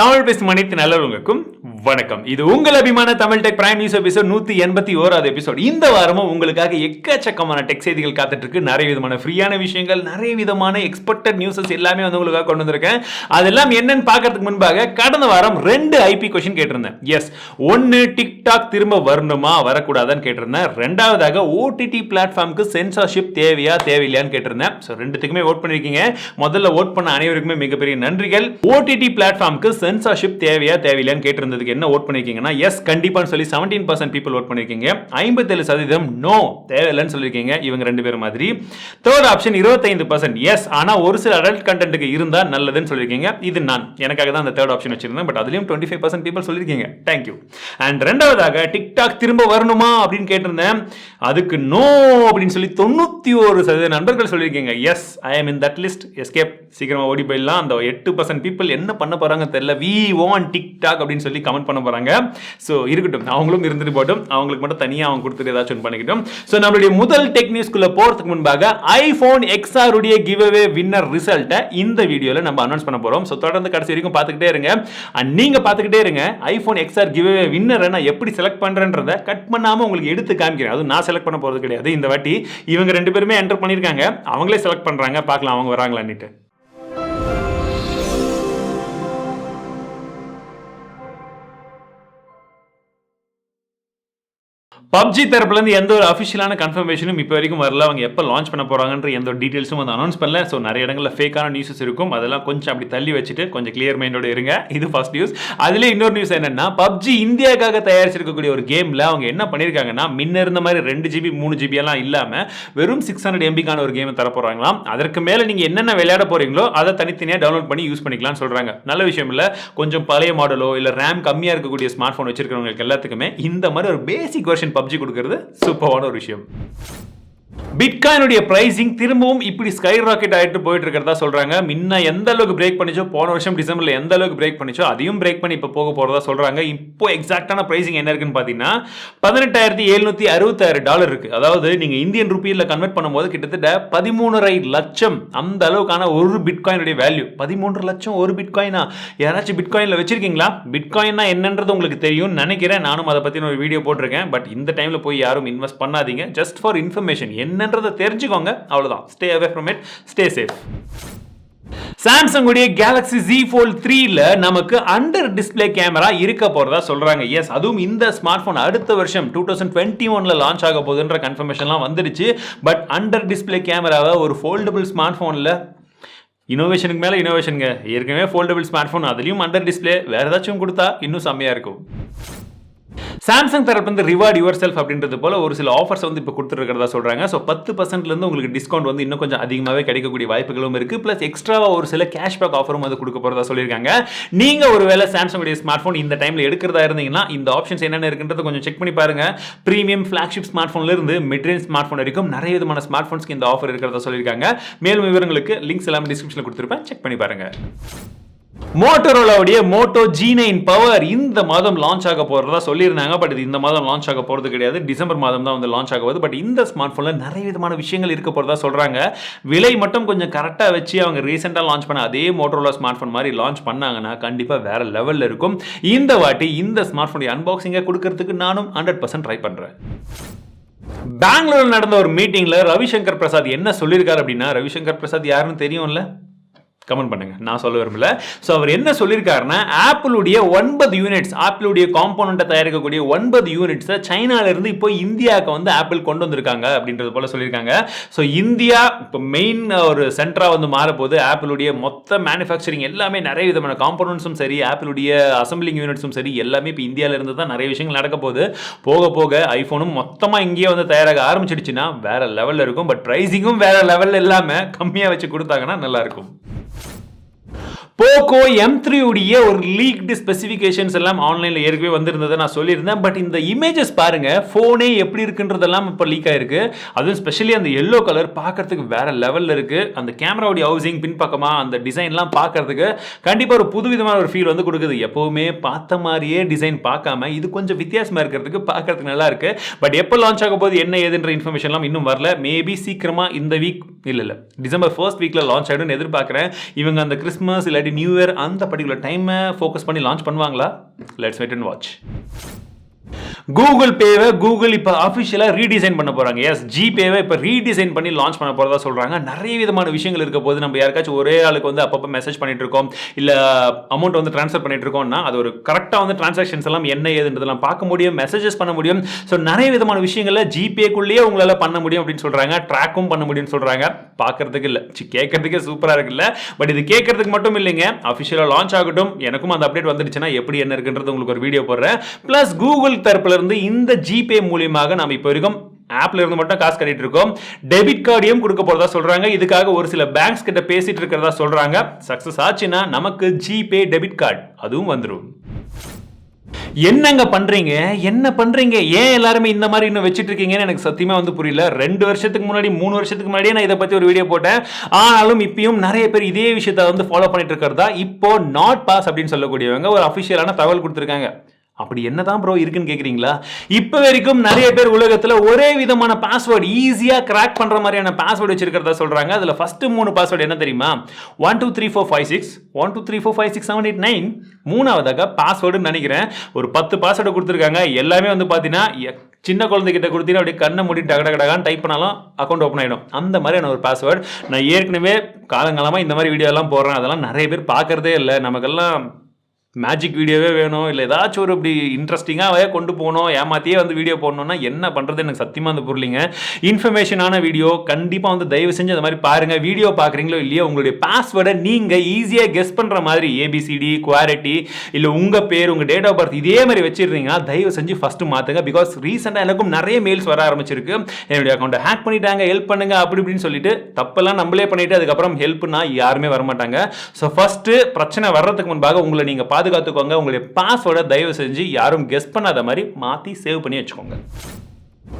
தமிழ் பேசும் அனைத்து நல்லவங்களுக்கும் வணக்கம். இது உங்கள் அபிமான Tamil tech prime news episode 181வது எபிசோட். இந்த வாரமும் உங்களுக்காக எக்கச்சக்கமான டெக் செய்திகள் காத்துட்டு இருக்கு. நிறைய விதமான ஃப்ரீயான விஷயங்கள், நிறைய விதமான எக்ஸ்பெக்டட் நியூஸஸ் எல்லாமே வந்து உங்களுக்காக கொண்டு வந்திருக்கேன். அதெல்லாம் என்னன்னு பார்க்கறதுக்கு முன்பாக கடந்த வாரம் 2 ஐபி கொஸ்டின் கேட்டிருந்தேன். எஸ், ஒன்னு டிக்டாக் திரும்ப வரணுமா வரக்கூடாதான்னு கேட்டிருந்தேன். ரெண்டாவதாக ஓடிடி பிளாட்ஃபார்முக்கு சென்சார்ஷிப் தேவையா தேவையில்லையான்னு கேட்டிருந்தேன். ஸோ ரெண்டுத்துக்குமே ஓட் பண்ணிருக்கீங்க. முதல்ல ஓட் பண்ண அனைவருக்குமே மிகப்பெரிய நன்றிகள். ஓடிடி பிளாட்ஃபார்முக்கு சென்சார்ஷிப் தேவையா தேவையில்லையான்னு கேட்டிருந்ததுக்கு என்ன ஓட் பண்ணிருக்கீங்கன்னா எஸ் கண்டிப்பான்னு சொல்லி 17% பீப்புள் ஓட் பண்ணிருக்கீங்க. 57% நோ தேவையில்லைன்னு சொல்லியிருக்கீங்க. இவங்க ரெண்டு பேரும் மாதிரி. தேர்ட் ஆப்ஷன் 25% எஸ், ஆனா ஒரு சில அடல்ட் கண்டென்ட்டுக்கு இருந்தா நல்லதுன்னு சொல்லியிருக்கீங்க. இது நான் எனக்காக தான் அந்த தேர்ட் ஆப்ஷன் வச்சிருந்தேன். பட் அதுலயும் 25% பீப்புள் சொல்லியிருக்கீங்க. தேங்க்யூ. அண்ட் ரெண்டாவதாக டிக்டாக் திரும்ப வரணுமா அப்படின்னு கேட்டிருந்தேன். அதுக்கு நோ அப்படின்னு சொல்லி 91% நண்பர்கள் சொல்லியிருக்கீங்க. Yes, I am in that list. Escape, சீக்கிரமா ஓடி போயிடலாம். அந்த 8% பீப்புள் என்ன பண்ண போறாங்க தெரியல. வி வாண்ட் டிக்டாக் அப்படின்னு சொல்லி கமெண்ட் பண்ண போறாங்க. சோ இருக்கட்டும், அவங்களும் இருந்துட்டு போட்டும். அவங்களுக்கு மட்டும் தனியா அவங்க கொடுத்துட்டு ஏதாச்சும் பண்ணிக்கிட்டோம். சோ நம்மளுடைய முதல் டெக் நியூஸ்க்குள்ள போறதுக்கு முன்பாக ஐபோன் XR உடைய கிவ் அவே வின்னர் ரிசல்ட்டை இந்த வீடியோல நம்ம அனௌன்ஸ் பண்ண போறோம். சோ தொடர்ந்து கடைசி வரைக்கும் பார்த்துக்கிட்டே இருங்க. நீங்க பார்த்துக்கிட்டே இருங்க. IPhone XR give away winner நான் எப்படி செலக்ட் பண்றேன்றதை கட் பண்ணாம உங்களுக்கு எடுத்து காமிக்கிறேன். அது நான் செலக்ட் பண்ண போறது கிடையாது. இந்த வாட்டி இவங்க ரெண்டு பேருமே என்டர் பண்ணிருக்காங்க. அவங்களே செலக்ட் பண்றாங்க. பார்க்கலாம் அவங்க வராங்களான்னுட்டு. பப்ஜி தரப்புல இருந்து எந்த ஒரு அஃபிஷியலான கன்ஃபர்மேஷனும் இப்போ வரைக்கும் வரல. அவங்க எப்போ லான்ச் பண்ண போறாங்கன்ற எந்த ஒரு டீடைல்ஸும் வந்து அனௌன்ஸ் பண்ணல. ஸோ நிறைய இடங்களில் ஃபேக்கான நியூஸஸ் இருக்கும். அதெல்லாம் கொஞ்சம் அப்படி தள்ளி வச்சுட்டு கொஞ்சம் கிளியர் மைண்டோட இருங்க. இது ஃபர்ஸ்ட் நியூஸ். அதுல இன்னொரு நியூஸ் என்னன்னா, பப்ஜி இந்தியாவுக்காக தயாரிச்சிருக்கக்கூடிய ஒரு கேம்ல அவங்க என்ன பண்ணிருக்காங்கன்னா, முன்ன இருந்த மாதிரி 2GB 3GB எல்லாம் இல்லாம வெறும் 600 MBக்கான ஒரு கேம் தர போறாங்களாம். அதற்கு மேல நீங்க என்னென்ன விளையாட போறீங்களோ அதை தனித்தனியா டவுன்லோட் பண்ணி யூஸ் பண்ணிக்கலாம்னு சொல்றாங்க. நல்ல விஷயம் இல்ல. கொஞ்சம் பழைய மாடலோ இல்ல ரேம் கம்மியா இருக்கக்கூடிய ஸ்மார்ட் போன் வச்சிருக்கிறவங்களுக்கு எல்லாத்துக்குமே இந்த மாதிரி ஒரு பேசிக் வெர்ஷன் பப்ஜி கொடுக்கிறது சூப்பரான ஒரு விஷயம். பிட்காயினுடைய பிரைசிங் திரும்பவும் இப்படி ஸ்கை ராக்கெட் ஆயிட்டு போயிட்டு இருக்கிறதா சொல்றாங்க. முன்ன எந்த அளவுக்கு பிரேக் பண்ணிச்சோ, போன வருஷம் டிசம்பர்ல எந்த அளவுக்கு பிரேக் பண்ணிச்சோ அதையும் பிரேக் பண்ணி இப்போ போக போறதா சொல்றாங்க. இப்போ எக்ஸாக்டான பிரைசிங் என்ன இருக்குன்னு பாத்தீங்கன்னா $18,766 இருக்கு. அதாவது நீங்க இந்தியன் ரூபியில கன்வெர்ட் பண்ணும்போது கிட்டத்தட்ட 13.5 லட்சம் அந்த அளவுக்கான ஒரு பிட்காயினுடைய வேல்யூ. 13 லட்சம் ஒரு பிட்காயினா? யாராச்சும் பிட்காயின்ல வச்சிருக்கீங்களா? பிட்காயின்னா என்னன்றது உங்களுக்கு தெரியும் நினைக்கிறேன். நானும் அதை பத்தி ஒரு வீடியோ போட்டிருக்கேன். பட் இந்த டைம்ல போய் யாரும் இன்வெஸ்ட் பண்ணாதீங்க. ஜஸ்ட் ஃபார் இன்ஃபர்மேஷன் என்னன்றதை தெரிஞ்சுக்கோங்க. அவ்வளவுதான். Stay away from it, stay safe. Samsung உடைய கேலக்ஸி Z Fold 3ல நமக்கு அண்டர் டிஸ்ப்ளே கேமரா இருக்க போறதா சொல்றாங்க. எஸ், அதுவும் இந்த ஸ்மார்ட் போன் அடுத்த வருஷம் 2021ல லான்ச் ஆக போகுதுன்ற கன்ஃபர்மேஷன்லாம் வந்துருச்சு. பட் அண்டர் டிஸ்ப்ளே கேமராவை ஒரு ஃபோல்டபிள் ஸ்மார்ட் போன்ல இனோவேஷனுக்கு மேல இனோவேஷனுங்க. ஏற்கனவே ஃபோல்டபிள் ஸ்மார்ட் போன், அதுலயும் அண்டர் டிஸ்ப்ளே வேற ஏதாச்சும் கொடுத்தா இன்னும் செம்மையா இருக்கும். சாம்சங் தரப்பு வந்து ரிவார்ட் யுவர் செல்ஃப் அப்படின்றது போல ஒரு சில ஆஃபர்ஸ் வந்து இப்போ கொடுத்துருக்கிறதா சொல்றாங்க. ஸோ 10%லேருந்து உங்களுக்கு டிஸ்கவுண்ட் வந்து இன்னும் கொஞ்சம் அதிகமாகவே கிடைக்கக்கூடிய வாய்ப்புகளும் இருக்கு. பிளஸ் எக்ஸ்ட்ராவா ஒரு சில கேஷ்பேக் ஆஃபரும் வந்து கொடுக்க போறதா சொல்லியிருக்காங்க. நீங்க ஒருவேளை சாம்சங் உடைய ஸ்மார்ட் போன் இந்த டைம்ல எடுக்கிறதா இருந்தீங்கன்னா இந்த ஆப்ஷன்ஸ் என்னென்ன இருக்குன்றதை கொஞ்சம் செக் பண்ணி பாருங்க. பிரீமியம் ஃபிளாக்ஷிப் ஸ்மார்ட் போன்ல இருந்து மிட் ரேஞ்ச் ஸ்மார்ட் போன் வரைக்கும் நிறைய விதமான ஸ்மார்ட் போன்ஸ்க்கு இந்த ஆஃபர் இருக்கிறதா சொல்லியிருக்காங்க. மேலும் விவரங்களுக்கு லிங்க்ஸ் எல்லாம் டிஸ்கிரிப்ஷன்ல கொடுத்துருப்பேன், செக் பண்ணி பாருங்க. மோட்டோரோலாவுடைய மோட்டோ G9 பவர் இந்த மாதம் லான்ச் ஆக போறதா சொல்லியிருந்தாங்க. பட் இது இந்த மாதம் லான்ச் ஆக போறது கிடையாது. டிசம்பர் மாதம் தான் வந்து லான்ச் ஆக போகுது. பட் இந்த ஸ்மார்ட் போன்ல நிறைய விதமான விஷயங்கள் இருக்க போறதா சொல்றாங்க. விலை மட்டும் கொஞ்சம் கரெக்டா வச்சு அவங்க ரீசெண்டா லான்ச் பண்ண அதே மோட்டோரோலா ஸ்மார்ட் போன் மாதிரி லான்ச் பண்ணாங்கன்னா கண்டிப்பா வேற லெவல்ல இருக்கும். இந்த வாட்டி இந்த ஸ்மார்ட் போன் அன்பாக்சிங்கை கொடுக்கறதுக்கு நானும் 100% ட்ரை பண்றேன். பெங்களூர்ல நடந்த ஒரு மீட்டிங்ல ரவிசங்கர் பிரசாத் என்ன சொல்லியிருக்காரு அப்படின்னா, ரவிசங்கர் பிரசாத் யாருன்னு தெரியும்ல? கமெண்ட் பண்ணுங்க, நான் சொல்ல விரும்பல. ஸோ அவர் என்ன சொல்லியிருக்காருன்னா, ஆப்பிளுடைய 9 யூனிட்ஸ், ஆப்பிளுடைய காம்போனண்ட்டை தயாரிக்கக்கூடிய 9 யூனிட்ஸை சைனால இருந்து இப்போ இந்தியாவுக்கு வந்து ஆப்பிள் கொண்டு வந்திருக்காங்க அப்படின்றது போல சொல்லியிருக்காங்க. ஸோ இந்தியா இப்போ மெயின் ஒரு சென்டரா வந்து மாறப்போது. ஆப்பிளுடைய மொத்த மேனுஃபேக்சரிங் எல்லாமே நிறைய விதமான காம்போனன்ட்ஸும் சரி, ஆப்பிளுடைய அசம்பிளிங் யூனிட்ஸும் சரி, எல்லாமே இப்போ இந்தியாவில இருந்து தான் நிறைய விஷயங்கள் நடக்க போகுது. போக போக ஐபோனும் மொத்தமாக இங்கேயே வந்து தயாராக ஆரம்பிச்சிடுச்சுன்னா வேற லெவலில் இருக்கும். பட் பிரைசிங்கும் வேற லெவலில் இல்லாமல் கம்மியாக வச்சு கொடுத்தாங்கன்னா நல்லா இருக்கும். Poco M3 உடைய ஒரு லீக்டு ஸ்பெசிஃபிகேஷன்ஸ் எல்லாம் ஆன்லைன்ல ஏற்கனவே வந்திருந்ததை நான் சொல்லியிருந்தேன். பட் இந்த இமேஜஸ் பாருங்க, போனே எப்படி இருக்குன்றதெல்லாம் இப்போ லீக் ஆயிருக்கு. அதுவும் ஸ்பெஷலி அந்த எல்லோ கலர் பார்க்கறதுக்கு வேற லெவல்ல இருக்கு. அந்த கேமராவுடைய ஹவுசிங் பின்பக்கமா அந்த டிசைன்லாம் பார்க்கறதுக்கு கண்டிப்பா ஒரு புதுவிதமான ஒரு ஃபீல் வந்து கொடுக்குது. எப்பவுமே பார்த்த மாதிரியே டிசைன் பார்க்காம இது கொஞ்சம் வித்தியாசமா இருக்கிறதுக்கு பார்க்கறதுக்கு நல்லா இருக்கு. பட் எப்போ லான்ச் ஆக போது என்ன ஏதுன்ற இன்ஃபர்மேஷன்லாம் இன்னும் வரல. மேபி சீக்கிரமா இந்த வீக் இல்லை டிசம்பர் ஃபர்ஸ்ட் வீக்கில் லான்ச் ஆகிடும்னு எதிர்பார்க்குறேன். இவங்க அந்த கிறிஸ்மஸ் இல்லாட்டி நியூ இயர் அந்த பர்டிகுலர் டைமை ஃபோக்கஸ் பண்ணி லான்ச் பண்ணுவாங்களா? Let's wait and watch. Google பேவை கூகுள் இப்போ அஃபிஷியலாக ரீடிசைன் பண்ண போகிறாங்க. எஸ், ஜிபேவை இப்போ ரீடிசைன் பண்ணி லான்ச் பண்ண போகிறதா சொல்கிறாங்க. நிறைய விதமான விஷயங்கள் இருக்க போது நம்ம யாருக்காச்சும் ஒரே ஆளுக்கு வந்து அப்பப்போ மெசேஜ் பண்ணிட்டு இருக்கோம், இல்லை அமௌண்ட் வந்து ட்ரான்ஸ்ஃபர் பண்ணிட்டு இருக்கோம்னா அது ஒரு கரெக்டாக வந்து டிரான்சாக்ஷன்ஸ் எல்லாம் என்ன ஏதுன்றதெல்லாம் பார்க்க முடியும், மெசேஜஸ் பண்ண முடியும். ஸோ நிறைய விதமான விஷயங்களை ஜிபேக்குள்ளேயே உங்களால் பண்ண முடியும் அப்படின்னு சொல்கிறாங்க. ட்ராக்கும் பண்ண முடியும்னு சொல்கிறாங்க. பார்க்கறதுக்கு இல்லை, கேட்கறதுக்கே சூப்பராக இருக்குல்ல. பட் இது கேட்கறதுக்கு மட்டும் இல்லைங்க, அஃபிஷியலாக லான்ச் ஆகட்டும். எனக்கும் அந்த அப்டேட் வந்துடுச்சுன்னா எப்படி என்ன இருக்குன்றது உங்களுக்கு ஒரு வீடியோ போடுறேன். ப்ளஸ் கூகுள் தரப்புல இருந்து இந்த ஜிபே மூலியமாக நாம் இப்போ வரைக்கும் ஆப்ல இருந்து மட்டும் காசு கட்டிட்டு இருக்கோம். டெபிட் கார்டையும் கொடுக்க போறதா சொல்றாங்க. இதுக்காக ஒரு சில பேங்க்ஸ் கிட்ட பேசிட்டு இருக்கிறதா சொல்றாங்க. சக்சஸ் ஆச்சுன்னா நமக்கு ஜிபே டெபிட் கார்டு அதுவும் வந்துடும். என்னங்க பண்றீங்க, என்ன பண்றீங்க, ஏன் எல்லாருமே இந்த மாதிரி இன்னும் வச்சிட்டு இருக்கீங்கன்னு எனக்கு சத்தியமா வந்து புரியல. 2 வருஷத்துக்கு முன்னாடி 3 வருஷத்துக்கு முன்னாடியே நான் இதை பத்தி ஒரு வீடியோ போட்டேன். ஆனாலும் இப்பயும் நிறைய பேர் இதே விஷயத்தை வந்து ஃபாலோ பண்ணிட்டு இருக்கிறதா இப்போ நாட் பாஸ் அப்படின்னு சொல்லக்கூடியவங்க ஒரு அபிஷியலான தகவல் கொடுத்திருக்காங்க. அப்படி என்னதான் ப்ரோ இருக்குன்னு கேக்குறீங்களா? இப்போ வரைக்கும் நிறைய பேர் உலகத்துல ஒரே விதமான பாஸ்வேர்டு ஈஸியா கிராக் பண்ற மாதிரியான பாஸ்வேர்டு வச்சிருக்கிறதா சொல்றாங்க. அதுல ஃபர்ஸ்ட் 3 பாஸ்வேர்டு என்ன தெரியுமா? 123456 12345678 மூணாவதாக பாஸ்வேர்டுன்னு நினைக்கிறேன் ஒரு 10 பாஸ்வேர்டு கொடுத்துருக்காங்க. எல்லாமே வந்து பாத்தீங்கன்னா சின்ன குழந்தைகிட்ட கொடுத்தீங்கன்னா அப்படியே கண்ணை மூடி டகடகடான்னு டைப் பண்ணாலும் அக்கௌண்ட் ஓப்பன் ஆகிடும். அந்த மாதிரியான ஒரு பாஸ்வேர்டு. நான் ஏற்கனவே காலங்காலமாக இந்த மாதிரி வீடியோ எல்லாம் போடுறேன். அதெல்லாம் நிறைய பேர் பார்க்கறதே இல்லை. நமக்கெல்லாம் மேஜிக் வீடியோவே வேணும், இல்லை ஏதாச்சும் ஒரு இப்படி இன்ட்ரெஸ்டிங்காகவே கொண்டு போகணும், ஏமாத்தியே வந்து வீடியோ போடணும்னா என்ன பண்ணுறது எனக்கு சத்தியமாக வந்து புரியலிங்க. இன்ஃபர்மேஷனான வீடியோ கண்டிப்பாக வந்து தயவு செஞ்சு அந்த மாதிரி பாருங்கள். வீடியோ பார்க்குறீங்களோ இல்லையோ உங்களுடைய பாஸ்வேர்டை நீங்கள் ஈஸியாக கெஸ் பண்ணுற மாதிரி ஏபிசிடி, குவாரிட்டி, இல்லை உங்கள் பேர், உங்கள் டேட் ஆஃப் பர்த் இதே மாதிரி வச்சிருந்தீங்கன்னா தயவு செஞ்சு ஃபஸ்ட்டு மாற்றுங்க. பிகாஸ் ரீசெண்டாக எனக்கும் நிறைய மெயில்ஸ் வர ஆரம்பிச்சிருக்கு. என்னுடைய அக்கௌண்ட்டை ஹேக் பண்ணிட்டாங்க, ஹெல்ப் பண்ணுங்க அப்படி இப்படின்னு சொல்லிட்டு தப்பெல்லாம் நம்மளே பண்ணிட்டு அதுக்கப்புறம் ஹெல்ப்னா யாருமே வரமாட்டாங்க. ஸோ ஃபஸ்ட்டு பிரச்சனை வர்றதுக்கு முன்பாக உங்களை நீங்கள் பாதுகாத்துக்கோங்க. உங்களுடைய பாஸ்வேர்டை தயவு செஞ்சு யாரும் கெஸ் பண்ணாத மாதிரி மாற்றி சேவ் பண்ணி வச்சுக்கோங்க.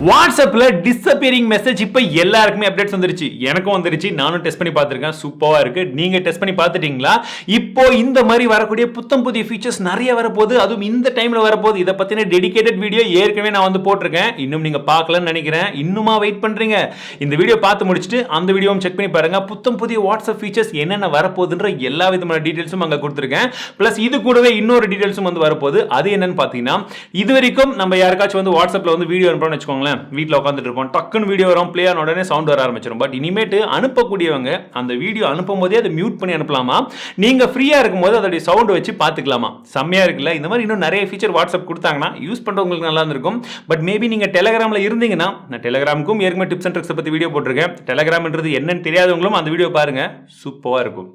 வாட்ஸ்அப்ல டிஸ்அப்பியரிங் மெசேஜ் இப்போ எல்லாருக்குமே அப்டேட்ஸ் வந்துருச்சு. எனக்கும் வந்துருச்சு. நானும் டெஸ்ட் பண்ணி பார்த்துருக்கேன். சூப்பராக இருக்கு. நீங்க டெஸ்ட் பண்ணி பார்த்துட்டீங்களா? இப்போ இந்த மாதிரி வரக்கூடிய புத்தம் புதிய ஃபீச்சர்ஸ் நிறைய வரப்போகுது. அதுவும் இந்த டைம்ல வரப்போகுது. இதை பத்தின டெடிகேட்டட் வீடியோ ஏற்கனவே நான் வந்து போட்டிருக்கேன். இன்னும் நீங்க பார்க்கலன்னு நினைக்கிறேன். இன்னுமா வெயிட் பண்றீங்க? இந்த வீடியோ பார்த்து முடிச்சுட்டு அந்த வீடியோவும் செக் பண்ணி பாருங்க. புத்தம் புதிய வாட்ஸ்அப் ஃபீச்சர்ஸ் என்னென்ன வரப்போகுதுன்ற எல்லா விதமான டீடைல்ஸும் அங்கே கொடுத்துருக்கேன். பிளஸ் இது கூடவே இன்னொரு டீடைல்ஸும் வந்து வரப்போகுது. அது என்னன்னு பார்த்தீங்கன்னா, இது வரைக்கும் நம்ம யாருக்காச்சும் வந்து வாட்ஸ்அப்ல வந்து வீடியோ அனுப்பணும்னு வச்சுக்கோங்களேன். வீட்டில் உட்காந்துட்டு இருப்போம், டக்குன்னு வீடியோ வரும், பிளே ஆன உடனே சவுண்ட் வர ஆரம்பிச்சிடும். பட் இனிமேட்டு அனுப்பக்கூடியவங்க அந்த வீடியோ அனுப்பும் போதே அதை மியூட் பண்ணி அனுப்பலாமா, நீங்க ஃப்ரீயா இருக்கும்போது அதோடைய சவுண்ட் வச்சு பார்த்துக்கலாமா. செம்மையா இருக்குல்ல? இந்த மாதிரி இன்னும் நிறைய ஃபீச்சர் வாட்ஸ்அப் கொடுத்தாங்கன்னா யூஸ் பண்றவங்களுக்கு நல்லா இருந்திருக்கும். பட் மேபி நீங்க டெலிகிராம்ல இருந்தீங்கன்னா, நான் டெலிகிராமுக்கும் ஏற்கனவே டிப்ஸ் அண்ட் ட்ரிக்ஸ் பத்தி வீடியோ போட்டிருக்கேன். டெலிகிராம்ன்றது என்னன்னு தெரியாதவங்களும் அந்த வீடியோ பாருங்க, சூப்பரா இருக்கும்.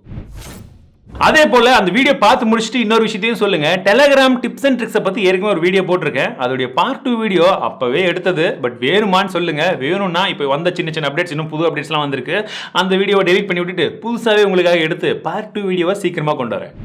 அதே போல அந்த வீடியோ பார்த்து முடிச்சுட்டு இன்னொரு விஷயத்தையும் சொல்லுங்க. டெலிகிராம் டிப்ஸ் அண்ட் ட்ரிக்ஸை பத்தி ஏற்கனவே ஒரு வீடியோ போட்டிருக்கேன். அதோடைய பார்ட் 2 வீடியோ அப்பவே எடுத்தது. பட் வேணுமான்னு சொல்லுங்க. வேணும்னா இப்போ வந்த சின்ன சின்ன அப்டேட்ஸ், இன்னும் புது அப்டேட்ஸ்லாம் வந்திருக்கு. அந்த வீடியோவை டெலிட் பண்ணி விட்டுட்டு புதுசாகவே உங்களுக்காக எடுத்து பார்ட் 2 வீடியோவை சீக்கிரமா கொண்டு வரேன்.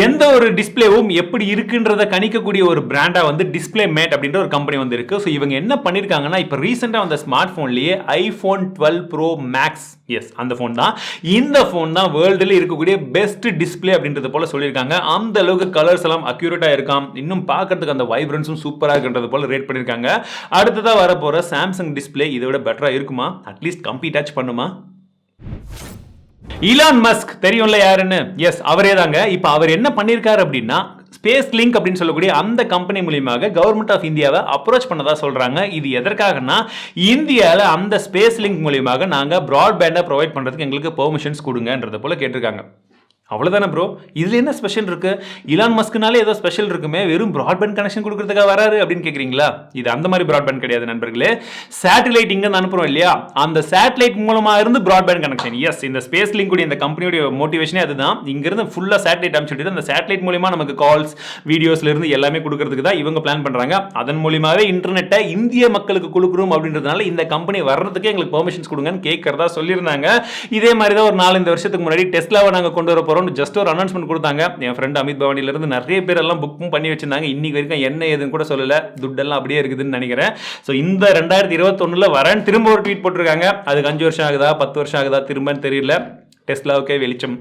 எந்த ஒரு டிஸ்பிளேவும் எப்படி இருக்குன்றத கணிக்கக்கூடிய ஒரு பிராண்டா வந்து டிஸ்பிளே மேட் அப்படின்ற ஒரு கம்பெனி வந்து இருக்கு. ஸோ இவங்க என்ன பண்ணிருக்காங்கன்னா, இப்போ ரீசெண்டா வந்த ஸ்மார்ட் போன்லயே ஐபோன் 12 ப்ரோ மேக்ஸ், எஸ் அந்த போன் தான். இந்த போன் தான் வேர்ல்டுல இருக்கக்கூடிய பெஸ்ட் டிஸ்பிளே அப்படின்றது போல சொல்லியிருக்காங்க. அந்த அளவுக்கு கலர்ஸ் எல்லாம் அக்யூரேட்டா இருக்காம். இன்னும் பார்க்கறதுக்கு அந்த வைப்ரன்ஸும் சூப்பரா இருக்குன்றது போல ரேட் பண்ணிருக்காங்க. அடுத்ததா வரப்போற சாம்சங் டிஸ்பிளே இதை விட பெட்டரா இருக்குமா? அட்லீஸ்ட் கம்பீட் டச் பண்ணுமா? ஈலான் மஸ்க் தெரியும்ல யாருன்னு? எஸ், அவரே தாங்க. இப்போ அவர் என்ன பண்ணிருக்காரு அப்படின்னா, ஸ்பேஸ் லிங்க் அப்படின்னு சொல்லக்கூடிய அந்த கம்பெனி மூலியமாக கவர்மெண்ட் ஆஃப் இந்தியாவை அப்ரோச் பண்ணதா சொல்றாங்க. இது எதற்காகனா, இந்தியாவில் அந்த ஸ்பேஸ் லிங்க் மூலியமாக நாங்கள் பிராட்பேண்டை ப்ரொவைட் பண்றதுக்கு எங்களுக்கு பெர்மிஷன்ஸ் கொடுங்கன்றத போல கேட்டிருக்காங்க. அவ்வளவுதானே ப்ரோ, இதுல என்ன ஸ்பெஷல் இருக்கு? இலான் மஸ்க்னாலே ஏதோ ஸ்பெஷல் இருக்குமே, வெறும் பிராட்பேண்ட் கனெக்ஷன் கொடுக்கறதுக்காக வராரு அப்படின்னு கேக்குறீங்களா? இது அந்த மாதிரி பிராட்பேண்ட் கிடையாது நண்பர்களே. சேட்டலைட் இங்க அனுப்புறோம் இல்லையா, அந்த சேட்டலைட் மூலமா இருந்து பிராட்பேண்ட் கனெக்ஷன். எஸ், இந்த ஸ்பேஸ் லிங்க் இந்த கம்பெனியோட மோட்டிவேஷனே அதுதான். இங்க இருந்து ஃபுல்லா சேட்டலைட் அனுப்பிச்சுட்டு அந்த சேட்டலைட் மூலமா நமக்கு கால்ஸ், வீடியோஸ்ல இருந்து எல்லாமே கொடுக்கறதுக்கு தான் இவங்க பிளான் பண்றாங்க. அதன் மூலமாவே இன்டர்நெட்டை இந்திய மக்களுக்கு கொடுக்கணும் அப்படின்றதுனால இந்த கம்பெனி வர்றதுக்கு எங்களுக்கு பெர்மிஷன்ஸ் கொடுங்கன்னு கேட்கறதா சொல்லியிருந்தாங்க. இதே மாதிரி தான் ஒரு 4-5 வருஷத்துக்கு முன்னாடி டெஸ்லாவை நாங்க கொண்டு வர ஜஸ்ட் ஒரு அனௌன்ஸ்மெண்ட் கொடுத்தாங்க. என் ஃப்ரெண்ட் அமித் பவானில இருந்து நிறைய பேர் எல்லாம் புக்கும் பண்ணி வச்சிருந்தாங்க. இன்னைக்கு வரைக்கும் என்ன ஏதுன்னு கூட சொல்லல. துட்டெல்லாம் அப்படியே இருக்குதுன்னு நினைக்கிறேன். ஸோ இந்த 2021 வரேன் திரும்ப ஒரு ட்வீட் போட்டிருக்காங்க. அதுக்கு 5 வருஷம் ஆகுதா 10 வருஷம் ஆகுதா திரும்பன்னு தெரியல. டெஸ்லாவுக்கே வெளிச்சம்.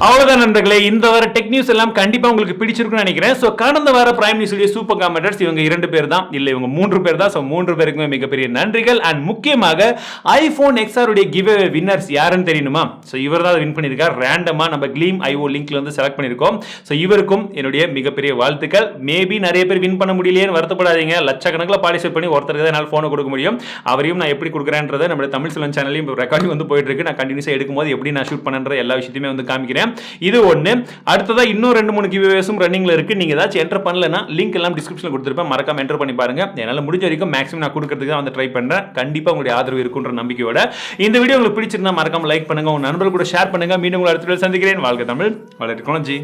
அவ்வளவுதான் நண்பர்களே, இந்த வார டெக் நியூஸ் எல்லாம் கண்டிப்பா உங்களுக்கு பிடிச்சிருக்கும்னு நினைக்கிறேன். சோ கடந்த வார பிரைம் நியூஸ் சூப்பர் காமெண்டர்ஸ் இவங்க 2 பேர் தான், இல்ல இவங்க 3 பேர் தான். சோ 3 பேருக்குமே மிகப்பெரிய நன்றிகள். அண்ட் முக்கியமாக ஐபோன் XR உடைய கிவ் அவே வின்னர்ஸ் யாருன்னு தெரியணுமா? சோ இவர் தான் வின் பண்ணிருக்கார். ரேண்டமா நம்ம Gleam IO லிங்க்ல வந்து செலக்ட் பண்ணிருக்கோம். சோ இவருக்கும் என்னுடைய மிகப்பெரிய வாழ்த்துக்கள். மேபி நிறைய பேர் வின் பண்ண முடியலையேன்னு வருத்தப்படாதீங்க. லட்சக்கணக்கில் பார்ட்டிசிபேட் பண்ணி ஒருத்தருக்கு தான் என்னால் போனை கொடுக்க முடியும். அவரையும் நான் எப்படி கொடுக்குறேன்றதை நம்ம தமிழ் செல்வன் சேனலையும் ரெக்கார்டிங் வந்து போயிட்டு இருக்கு. நான் கண்டினியூஸா எடுக்கும்போது எப்படி நான் ஷூட் பண்ற எல்லா விஷயத்தையுமே வந்து காமிக்கிறேன். இது ஒண்ணு. அடுத்ததா இன்னும் 2-3 கிவ்அவேஸும் ரன்னிங்ல இருக்கு. நீங்க ஏதாச்சும் என்டர் பண்ணலனா லிங்க் எல்லாம் டிஸ்கிரிப்ஷன்ல கொடுத்திருப்பேன். மறக்காம என்டர் பண்ணி பாருங்க. என்னால முடிஞ்ச வரைக்கும் மேக்ஸிமம் நான் கொடுக்கிறதுக்கு தான் வந்து ட்ரை பண்றேன். கண்டிப்பா உங்களுடைய ஆதரவு இருக்குன்ற நம்பிக்கையோட இந்த வீடியோ உங்களுக்கு பிடிச்சிருந்தா மறக்காம லைக் பண்ணுங்க, உங்க நண்பர்கள் கூட ஷேர் பண்ணுங்க. மீண்டும் உங்களை அடுத்த வீடியோவில் சந்திக்கிறேன். வாழ்க தமிழ், வளர்க்கணும் ஜி.